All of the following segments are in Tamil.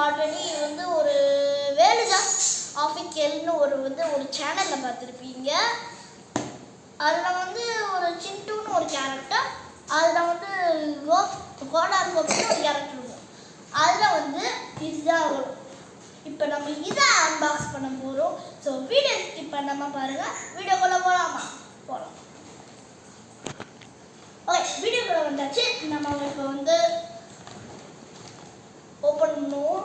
ஆல்ரெடி வந்து ஒரு வேலுதாஸ் ஆஃபிஷியல்னு ஒரு சேனலில் பார்த்துருப்பீங்க. அதில் வந்து ஒரு சிண்டுன்னு ஒரு கேரக்டர், அதில் வந்து கோடார் கோபின்னு ஒரு கேரக்டர் இருக்கும். அதில் வந்து இதுதான் வரும். இப்போ நம்ம இதை அன்பாக்ஸ் பண்ண போகிறோம். ஸோ வீடியோ ஸ்கிப் பண்ணாமல் பாருங்கள். வீடியோக்குள்ளே போகலாமா? போகலாம். ஓகே, வீடியோக்குள்ளே வந்தாச்சு. நம்ம இப்போ வந்து ஓப்பன் பண்ணுவோம்.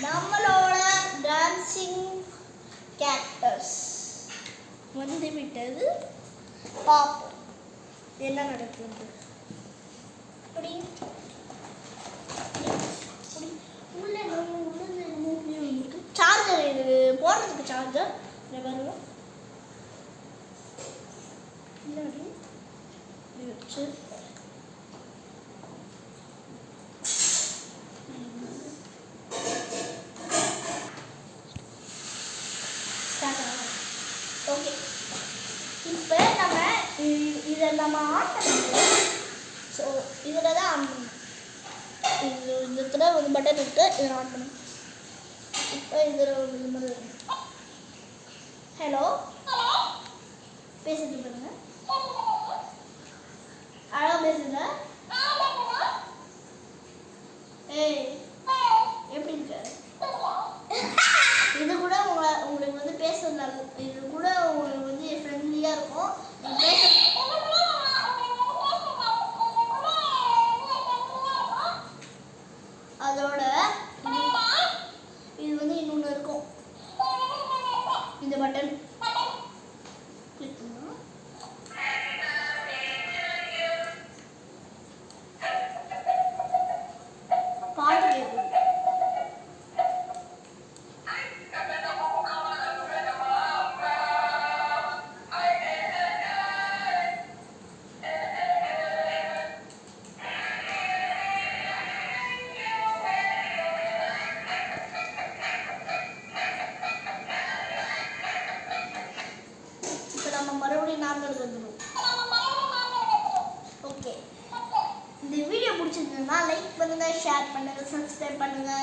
நம்மளோட டான்சிங் கேரக்டர்ஸ் வந்து விட்டது. பார்ப்போம் என்ன நடக்குது. அப்படி உள்ள சார்ஜர், இது போடுறதுக்கு சார்ஜர் பாருங்க. வச்சு ஓகே, இப்போ நம்ம இதை ஆன் பண்ணுவோம். ஸோ இதில் தான் ஆன் பண்ணணும். இதில் ஒரு பட்டன் இருக்குது, இதில் ஆன் பண்ணணும். இப்போ இதில் ஒரு மாதிரி ஹலோ பேசுறது பாருங்க. அழகா பேசுங்க. ஏய் எப்படி இருக்க? இது கூட உங்களுக்கு வந்து பேசுறது, இது கூட உங்களுக்கு வந்து ஃப்ரெண்ட்லியாக இருக்கும். அதோட இது வந்து இன்னொன்று இருக்கும். இந்த பட்டன் கிளிக் பண்ணணும். பாட்டு கேட்குது. நம்ம மறுபடியும் நார்மலுக்கு வந்துடும். ஓகே, இந்த வீடியோ பிடிச்சிருந்ததுன்னா லைக் பண்ணுங்க, ஷேர் பண்ணுங்க, சப்ஸ்கிரைப் பண்ணுங்க.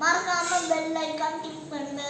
மறக்காம பெல் ஐகான் கிளிக் பண்ணுங்க.